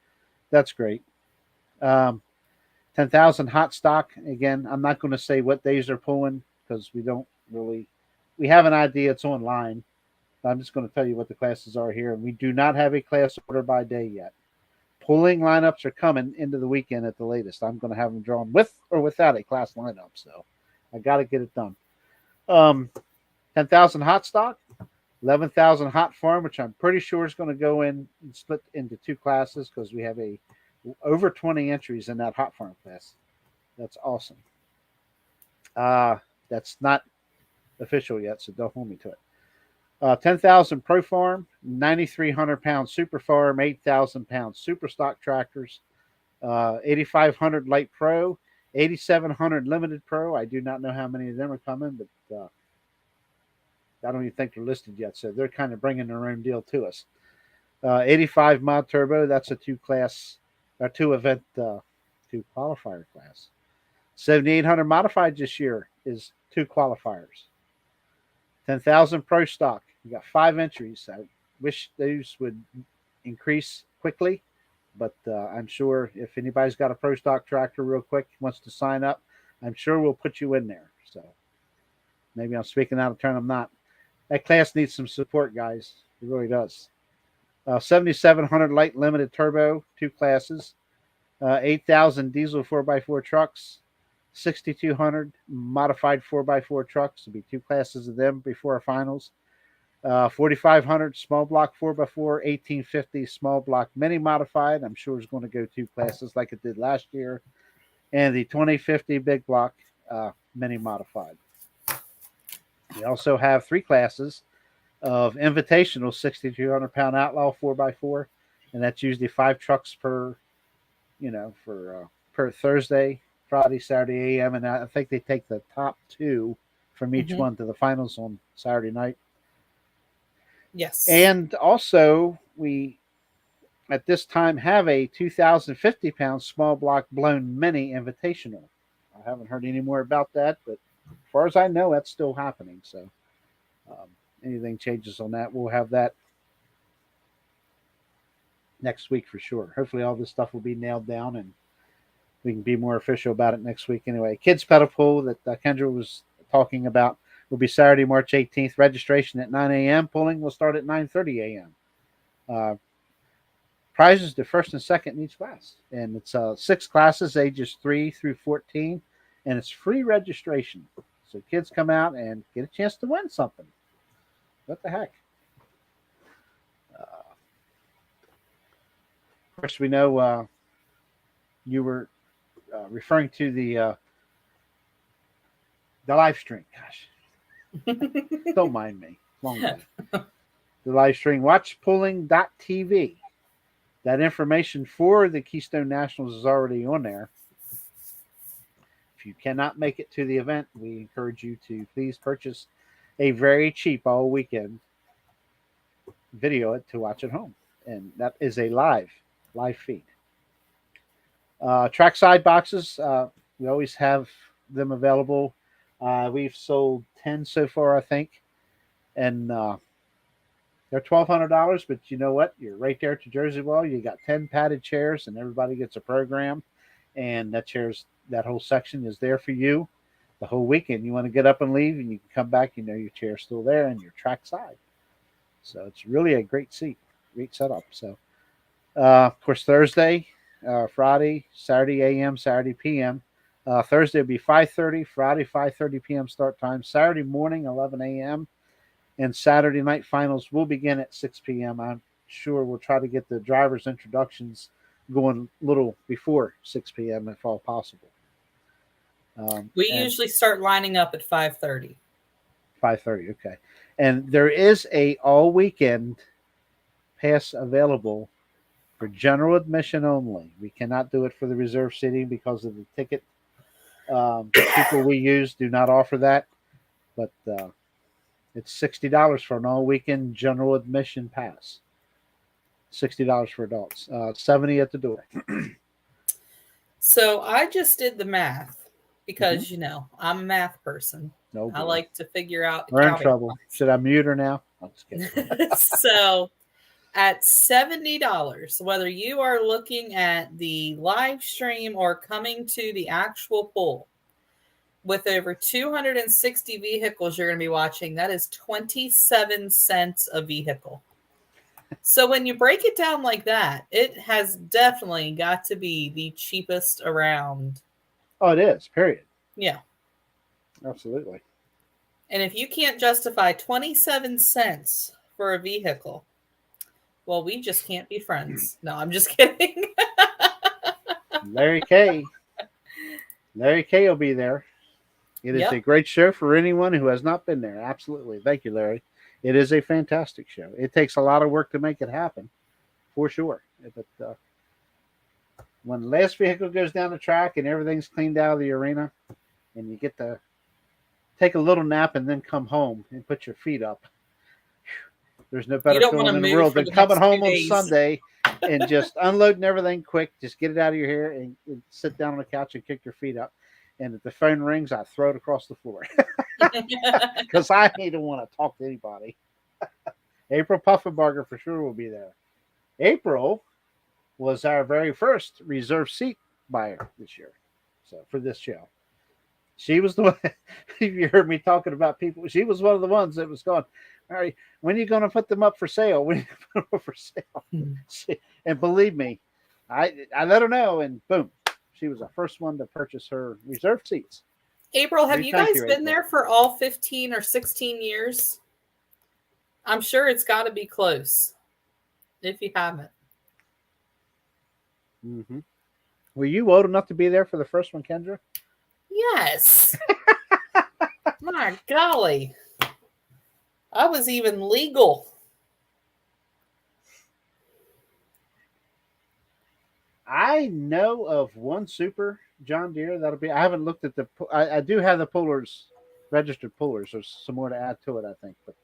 that's great. 10,000 hot stock. Again, I'm not going to say what days they're pulling because we have an idea. It's online. I'm just going to tell you what the classes are here. And we do not have a class order by day yet. Pulling lineups are coming into the weekend at the latest. I'm going to have them drawn with or without a class lineup. So I got to get it done. 10,000 hot stock, 11,000 hot farm, which I'm pretty sure is going to go in and split into two classes because we have over 20 entries in that hot farm class. That's awesome. That's not official yet, so don't hold me to it. 10,000 Pro Farm, 9,300 pound Super Farm, 8,000 pound Super Stock tractors, 8,500 Light Pro, 8,700 Limited Pro. I do not know how many of them are coming, but I don't even think they're listed yet, so they're kind of bringing their own deal to us. 85 Mod Turbo, that's a two event qualifier class. 7,800 Modified this year is two qualifiers. 10,000 Pro Stock. We got 5 entries. I wish those would increase quickly, but I'm sure if anybody's got a Pro Stock tractor real quick, wants to sign up, I'm sure we'll put you in there. So maybe I'm speaking out of turn. I'm not. That class needs some support, guys. It really does. 7,700 Light Limited Turbo, 2 classes. 8,000 Diesel 4x4 trucks. 6,200 modified 4x4 trucks. There'll be 2 classes of them before our finals. 4,500 small block 4x4, 1,850 small block mini modified. I'm sure it's going to go 2 classes like it did last year. And the 2050 big block mini modified. We also have 3 classes of invitational 6,200 pound outlaw 4x4, and that's usually 5 trucks per, per Thursday, Friday, Saturday AM, and I think they take the top 2 from each one to the finals on Saturday night. Yes. And also, we at this time have a 2,050 pound small block blown mini invitational. I haven't heard any more about that, but as far as I know, that's still happening. So, anything changes on that, we'll have that next week for sure. Hopefully, all this stuff will be nailed down and we can be more official about it next week. Anyway, kids pedal pool that Kendra was talking about will be Saturday, March 18th. Registration at 9 a.m. Pulling will start at 9:30 a.m. Prizes to first and second in each class, and it's 6 classes, ages 3 through 14, and it's free registration. So kids come out and get a chance to win something. What the heck? Of course, we know you were referring to the live stream. Gosh, don't mind me. Long way. The live stream, watchpulling.tv. That information for the Keystone Nationals is already on there. If you cannot make it to the event, we encourage you to please purchase a very cheap all weekend video it to watch at home. And that is a live feed. Trackside boxes, we always have them available. We've sold 10 so far, I think. And they're $1,200, but you know what? You're right there at your Jersey wall. You got 10 padded chairs, and everybody gets a program. And that whole section is there for you the whole weekend. You want to get up and leave, and you can come back. You know your chair's still there, and your trackside. So it's really a great setup. So, of course, Thursday, Friday, Saturday AM, Saturday PM. Thursday will be 5:30, Friday 5:30 PM start time. Saturday morning 11 a.m. and Saturday night finals will begin at 6 p.m. I'm sure we'll try to get the drivers' introductions going a little before 6 p.m. if all possible. We usually start lining up at 5:30. 5:30, okay. And there is a all weekend pass available for general admission only. We cannot do it for the reserve seating because of the ticket. People we use do not offer that, but it's $60 for an all weekend general admission pass. $60 for adults, $70 at the door. So I just did the math because I'm a math person. No, I like to figure out. We're in trouble. Should I mute her now? I'm just kidding. So at $70, whether you are looking at the live stream or coming to the actual pool, with over 260 vehicles you're going to be watching, that is 27 cents a vehicle. So when you break it down like that, it has definitely got to be the cheapest around. Oh, it is, period. Yeah. Absolutely. And if you can't justify 27 cents for a vehicle, well, we just can't be friends. No, I'm just kidding. Larry K will be there. It is a great show for anyone who has not been there. Absolutely. Thank you, Larry. It is a fantastic show. It takes a lot of work to make it happen, for sure. But when the last vehicle goes down the track and everything's cleaned out of the arena, and you get to take a little nap and then come home and put your feet up, there's no better feeling in the world than coming home on Sunday and just unloading everything quick. Just get it out of your hair and sit down on the couch and kick your feet up. And if the phone rings, I throw it across the floor because I don't want to talk to anybody. April Puffenbarger for sure will be there. April was our very first reserve seat buyer this year. So for this show, she was the one. If you heard me talking about people, she was one of the ones that was going, all right, when are you going to put them up for sale? When are you going to put them up for sale? And believe me, I let her know, and boom, She was the first one to purchase her reserved seats. April, have you guys been April. there for all 15 or 16 years? I'm sure it's got to be close if you haven't. Mm-hmm. Were you old enough to be there for the first one, Kendra? Yes. My golly. I was even legal. I know of one Super John Deere that'll be. I haven't looked at the. I do have the pullers, registered pullers. There's some more to add to it, I think. But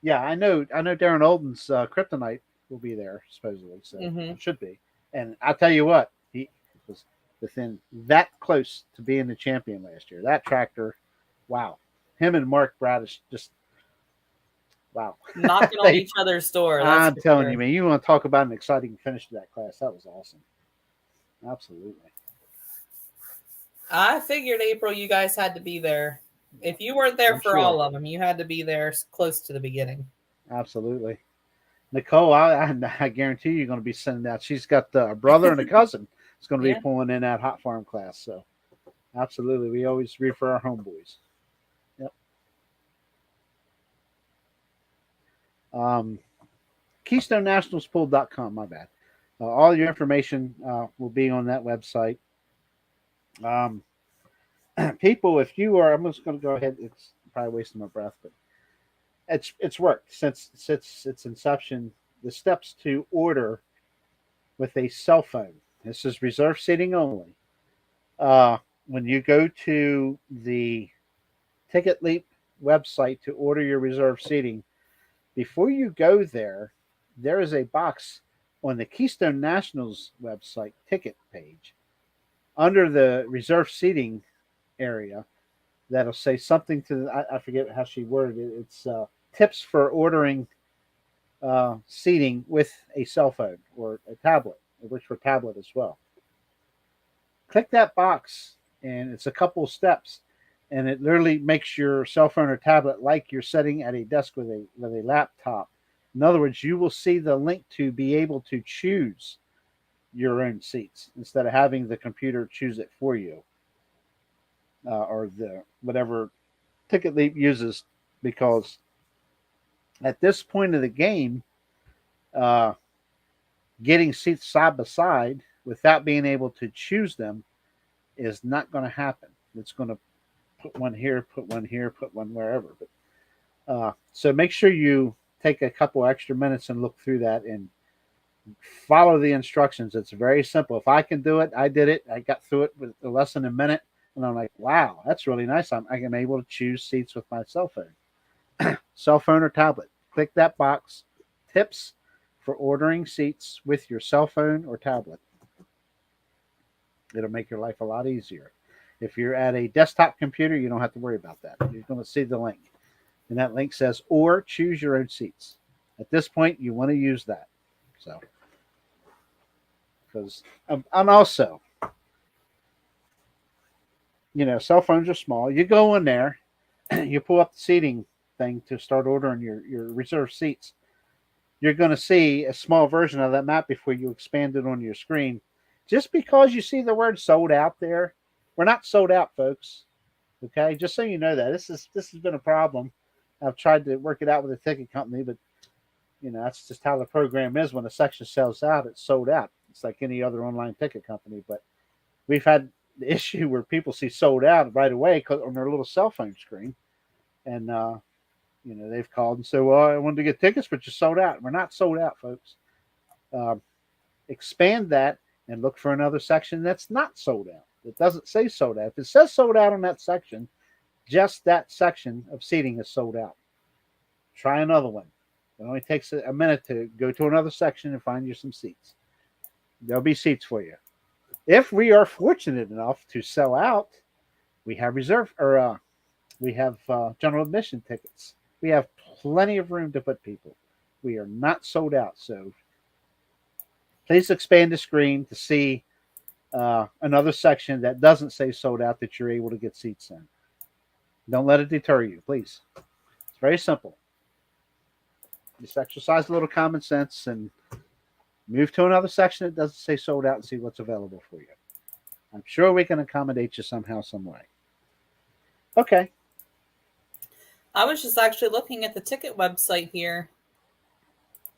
yeah, I know. Darren Olden's Kryptonite will be there supposedly, so it should be. And I tell you what, he was within that close to being the champion last year. That tractor, wow! Him and Mark Bradish just wow, knocking on each other's door. I'm telling you, man. You want to talk about an exciting finish to that class? That was awesome. Absolutely. I figured, April, you guys had to be there. If you weren't there for all of them, you had to be there close to the beginning. Absolutely. Nicole, I guarantee you're going to be sending out. She's got a brother and a cousin that's going to be pulling in that hot farm class. So, absolutely. We always refer our homeboys. Yep. KeystoneNationalsPool.com, my bad. All your information will be on that website. People, if you are, I'm just going to go ahead. It's probably wasting my breath, but it's worked since its inception. The steps to order with a cell phone. This is reserved seating only. When you go to the Ticket Leap website to order your reserved seating, before you go there is a box on the Keystone Nationals website ticket page under the reserved seating area that'll say something to I forget how she worded it. It's tips for ordering seating with a cell phone or a tablet. It works for tablet as well. Click that box, and it's a couple of steps, and it literally makes your cell phone or tablet like you're sitting at a desk with a laptop. In other words, you will see the link to be able to choose your own seats instead of having the computer choose it for you, or the whatever Ticket Leap uses. Because at this point of the game, getting seats side by side without being able to choose them is not going to happen. It's going to put one here, put one here, put one wherever. But so make sure you take a couple extra minutes and look through that and follow the instructions. It's very simple. If I can do it, I did it. I got through it with less than a minute, and I'm like, wow, that's really nice. I'm able to choose seats with my cell phone, cell phone or tablet. Click that box. Tips for ordering seats with your cell phone or tablet. It'll make your life a lot easier. If you're at a desktop computer, you don't have to worry about that. You're going to see the link. And that link says, or choose your own seats. At this point, you want to use that. So, because, and also, cell phones are small. You go in there, you pull up the seating thing to start ordering your reserved seats. You're going to see a small version of that map before you expand it on your screen. Just because you see the word sold out there, we're not sold out, folks. Okay, just so you know that this has been a problem. I've tried to work it out with a ticket company, but that's just how the program is. When a section sells out, it's sold out. It's like any other online ticket company. But we've had the issue where people see sold out right away on their little cell phone screen, and they've called and said, "Well, I wanted to get tickets, but you're sold out." We're not sold out, folks. Expand that and look for another section that's not sold out. It doesn't say sold out. If it says sold out on that section, just that section of seating is sold out. Try another one. It only takes a minute to go to another section and find you some seats. There'll be seats for you. If we are fortunate enough to sell out, we have general admission tickets. We have plenty of room to put people. We are not sold out, so please expand the screen to see another section that doesn't say sold out that you're able to get seats in. Don't let it deter you, please. It's very simple. Just exercise a little common sense and move to another section that doesn't say sold out and see what's available for you. I'm sure we can accommodate you somehow, some way. Okay. I was just actually looking at the ticket website here,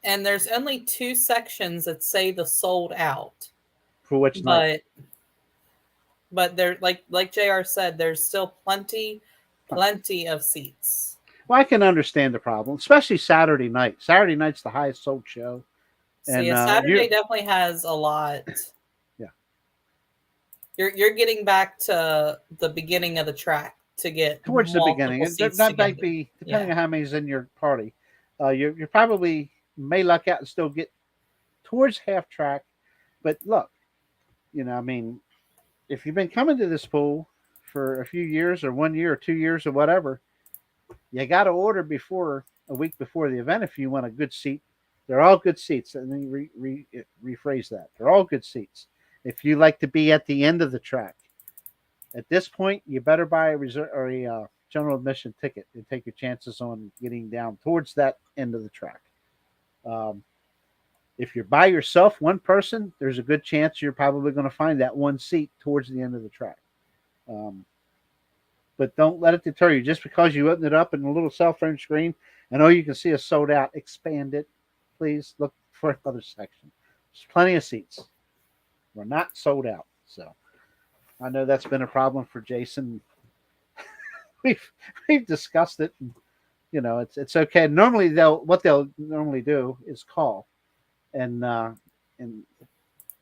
and there's only 2 sections that say the sold out. For which night? But there, like JR said, there's still plenty of seats. Well, I can understand the problem, especially Saturday night. Saturday night's the highest sold show. So And yeah, Saturday definitely has a lot. Yeah. You're getting back to the beginning of the track to get towards the beginning. That might be depending on how many's in your party. You're probably may luck out and still get towards half track. But look, I mean, if you've been coming to this pool for a few years or 1 year or 2 years or whatever, you got to order before a week before the event if you want a good seat. They're all good seats. And then rephrase that. They're all good seats. If you like to be at the end of the track, at this point, you better buy a reserve or a general admission ticket and take your chances on getting down towards that end of the track. If you're by yourself, one person, there's a good chance you're probably going to find that one seat towards the end of the track. But don't let it deter you. Just because you open it up in a little cell phone screen and you can see a sold out, expand it. Please look for another section. There's plenty of seats. We're not sold out. So I know that's been a problem for Jason. We've discussed it. And, it's okay. Normally what they'll normally do is call, and in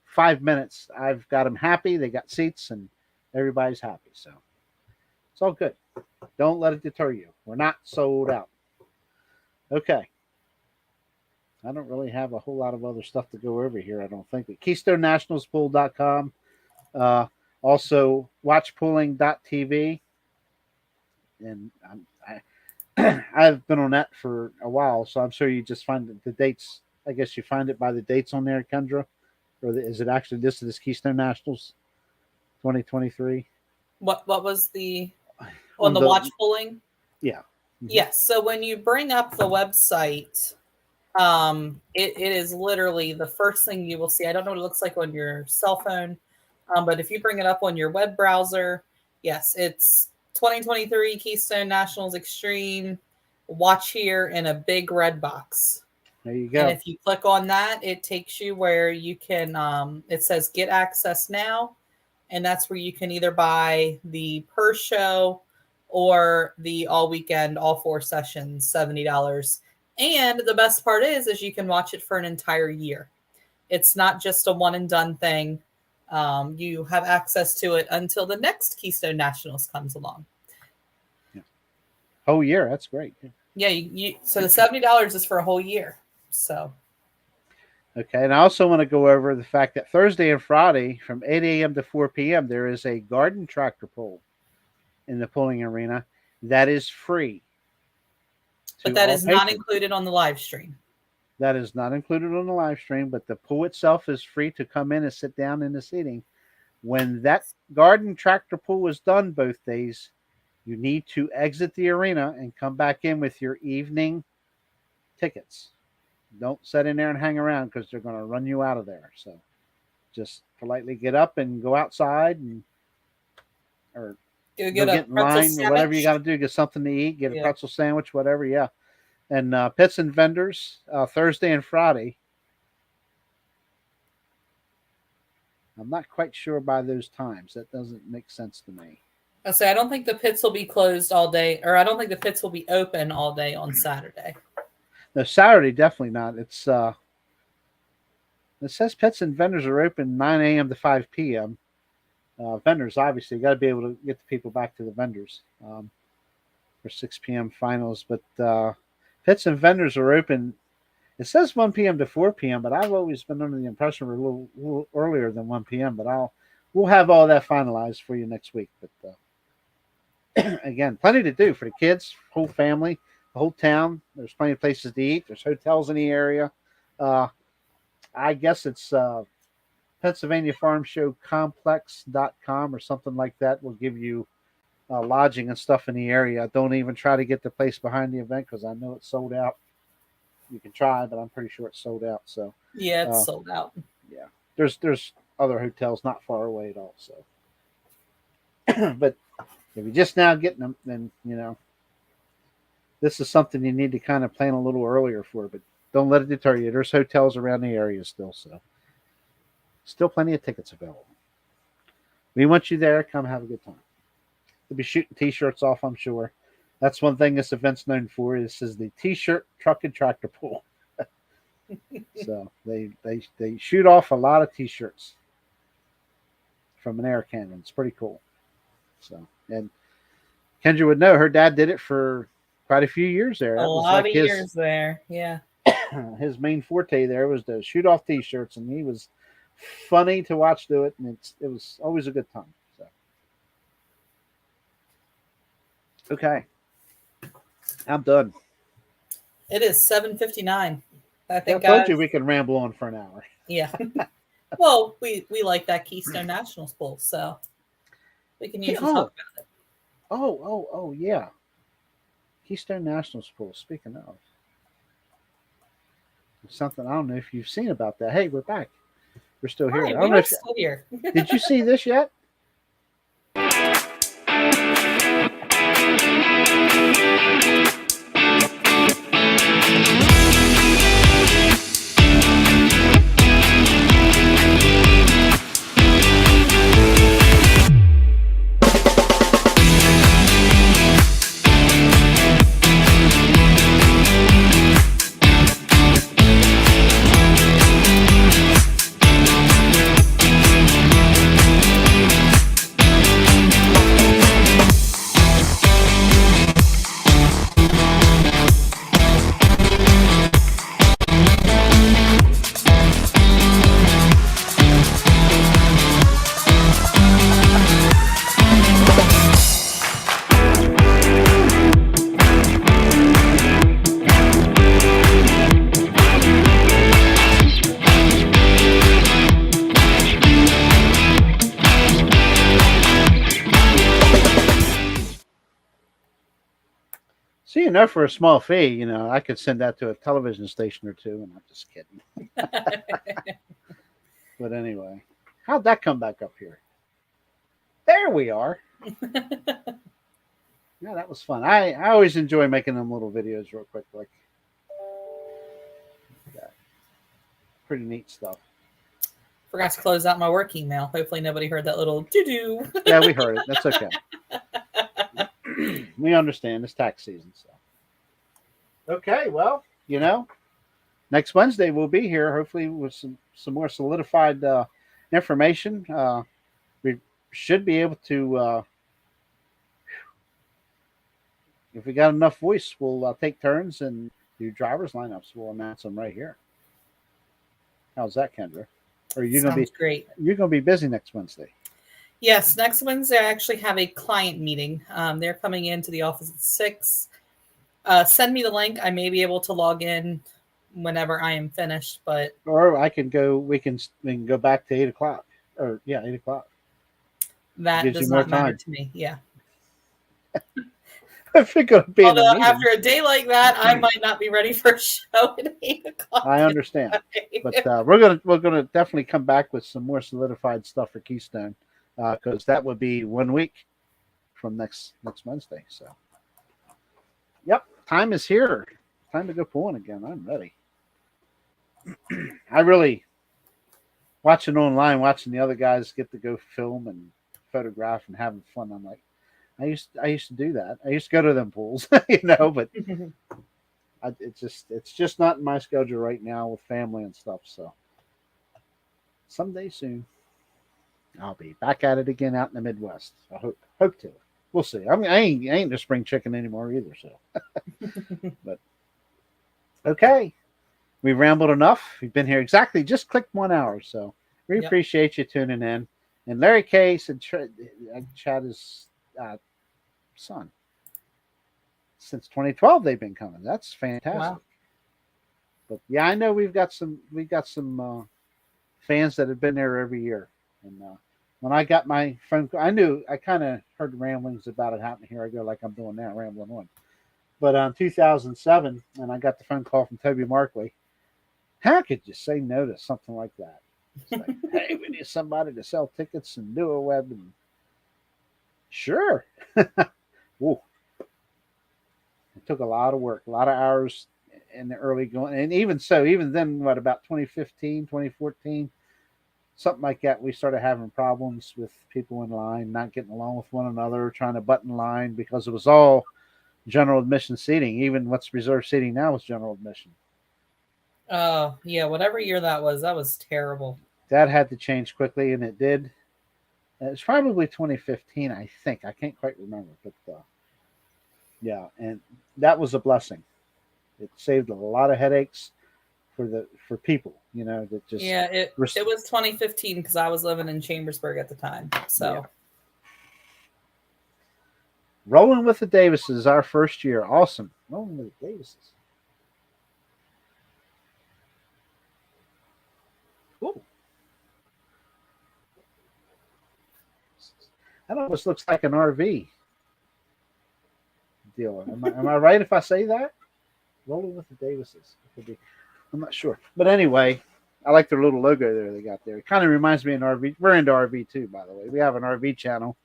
5 minutes I've got them happy. They got seats and everybody's happy. So it's all good. Don't let it deter you. We're not sold out. Okay. I don't really have a whole lot of other stuff to go over here, I don't think. But KeystoneNationalsPool.com. Also, watchpooling.tv. And I've been on that for a while, so I'm sure you just find the dates. I guess you find it by the dates on there, Kendra? Or is it actually this Keystone Nationals 2023? What was on the watch pooling? Yeah. Mm-hmm. Yes. So when you bring up the website, it is literally the first thing you will see. I don't know what it looks like on your cell phone, but if you bring it up on your web browser, yes, it's 2023 Keystone Nationals Extreme. Watch here in a big red box. There you go. And if you click on that, it takes you where you can, it says get access now. And that's where you can either buy the per show or the all weekend, all 4 sessions, $70. And the best part is you can watch it for an entire year. It's not just a one and done thing. You have access to it until the next Keystone Nationals comes along. Yeah. Whole year. That's great. Yeah. So the $70 is for a whole year. So. Okay. And I also want to go over the fact that Thursday and Friday from 8 a.m. to 4 p.m., there is a garden tractor pull in the pulling arena that is free. But that is not included on the live stream. That is not included on the live stream, but the pool itself is free to come in and sit down in the seating. When that garden tractor pull is done both days, you need to exit the arena and come back in with your evening tickets. Don't sit in there and hang around because they're going to run you out of there. So just politely get up and go outside or get in line or whatever you got to do. Get something to eat, get a pretzel sandwich, whatever. Yeah. And pits and vendors Thursday and Friday. I'm not quite sure by those times. That doesn't make sense to me. I'll say I don't think the pits will be closed all day, or I don't think the pits will be open all day on Saturday. No, Saturday definitely not. It says pits and vendors are open 9 a.m. to 5 p.m. Vendors, obviously, you got to be able to get the people back to the vendors for 6 p.m. finals. But pits and vendors are open. It says 1 p.m. to 4 p.m., but I've always been under the impression we're a little earlier than 1 p.m. But we'll have all that finalized for you next week. But again, plenty to do for the kids, whole family, the whole town. There's plenty of places to eat. There's hotels in the area. I guess it's Pennsylvania Farm Show Complex.com or something like that will give you lodging and stuff in the area. Don't even try to get the place behind the event because I know it's sold out. You can try, but I'm pretty sure it's sold out. So yeah, it's sold out. Yeah, there's other hotels not far away at all. So But if you're just now getting them, then this is something you need to kind of plan a little earlier for. But don't let it deter you. There's hotels around the area still, so still plenty of tickets available. We want you there. Come have a good time. They'll be shooting T-shirts off, I'm sure. That's one thing this event's known for. This is the T-shirt truck and tractor pull. So they shoot off a lot of T-shirts from an air cannon. It's pretty cool. So, and Kendra would know her dad did it for quite a few years there. A lot of years there, yeah. His main forte there was to shoot off T-shirts, and he was funny to watch do it, and it was always a good time. So, okay, I'm done. It is 7:59. I think I told you we can ramble on for an hour. Yeah. Well, we like that Keystone Nationals poll, so we can usually talk about it. Oh, yeah. Keystone Nationals poll. Speaking of something, I don't know if you've seen about that. Hey, we're back. We're still here. Right, I don't know if still here. Did you see this yet? See, for a small fee, I could send that to a television station or two, and I'm just kidding. But anyway, how'd that come back up here? There we are. Yeah, that was fun. I always enjoy making them little videos real quick, like that. Pretty neat stuff. Forgot to close out my work email. Hopefully nobody heard that little doo-doo. Yeah, we heard it. That's okay. We understand. It's tax season, so. Okay, well, next Wednesday we'll be here, hopefully with some more solidified information. We should be able to, if we got enough voice, we'll take turns and do drivers lineups. We'll announce them right here. How's that, Kendra? Or are you going to be great? You're going to be busy next Wednesday. Yes, next Wednesday I actually have a client meeting. They're coming into the office at 6. Send me the link. I may be able to log in whenever I am finished, but or I can go. We can go back to 8:00. Or 8:00. That does not matter to me. Yeah. If you're going to be although after a day like that, I might not be ready for a show at 8:00. I understand, but we're gonna definitely come back with some more solidified stuff for Keystone, because that would be 1 week from next Wednesday. So, yep, time is here. Time to go pulling again. I'm ready. I really watching online, watching the other guys get to go film and photograph and having fun. I'm like, I used to do that. I used to go to them pools, but it's just not in my schedule right now with family and stuff. So someday soon, I'll be back at it again out in the Midwest. I hope to. We'll see. I mean, I ain't a spring chicken anymore either. So, but okay, we've rambled enough. We've been here exactly just clicked 1 hour. So we appreciate you tuning in. And Larry Case and Chad is. Son. Since 2012, they've been coming. That's fantastic. Wow. But yeah, I know we've got some fans that have been there every year. And when I got my phone call, I kind of heard ramblings about it happening here. I go like I'm doing now, rambling on. But in 2007, and I got the phone call from Toby Markley. How could you say no to something like that? It's like, hey, we need somebody to sell tickets and do a web. And Sure. Ooh, it took a lot of work, a lot of hours in the early going. And even so, even then, what, about 2015, 2014, something like that, we started having problems with people in line, not getting along with one another, trying to butt in line because it was all general admission seating. Even what's reserved seating now is general admission. Oh, yeah, whatever year that was terrible. That had to change quickly, and it did. It's probably 2015, I think. I can't quite remember, but yeah, and that was a blessing. It saved a lot of headaches for people, that just Yeah, it was 2015 because I was living in Chambersburg at the time. So yeah. Rolling with the Davises, our first year. Awesome. Rolling with the Davises. Cool. That almost looks like an RV deal. Am I right if I say that? Rolling with the Davises. I'm not sure. But anyway, I like their little logo there they got there. It kind of reminds me of an RV. We're into RV too, by the way. We have an RV channel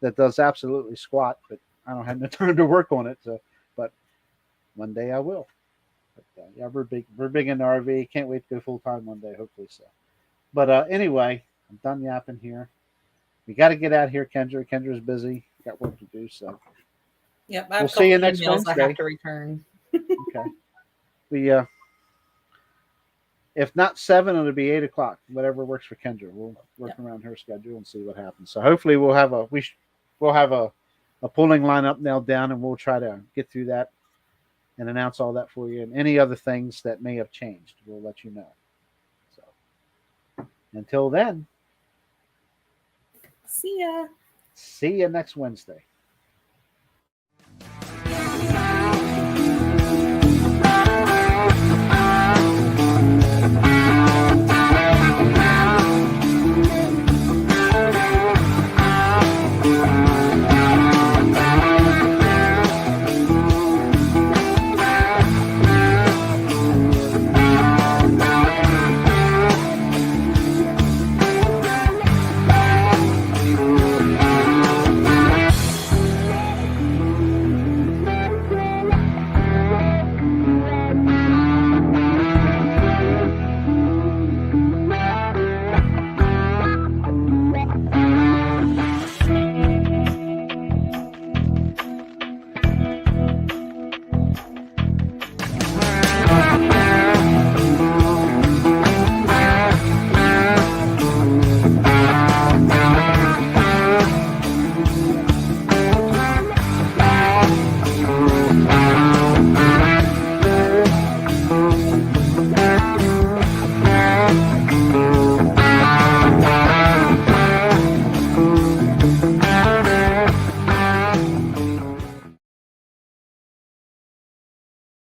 that does absolutely squat, but I don't have no time to work on it. So, but one day I will. But, yeah, we're big into RV. Can't wait to go full time one day. Hopefully so. But anyway, I'm done yapping here. We got to get out here, Kendra. Kendra's busy. Got work to do. So, yep, we'll see you next Wednesday. I have to return. Okay. We if not 7, it'll be 8 o'clock. Whatever works for Kendra. We'll work around her schedule and see what happens. So hopefully we'll have a pulling lineup nailed down, and we'll try to get through that and announce all that for you. And any other things that may have changed, we'll let you know. So until then, see ya. See you next Wednesday.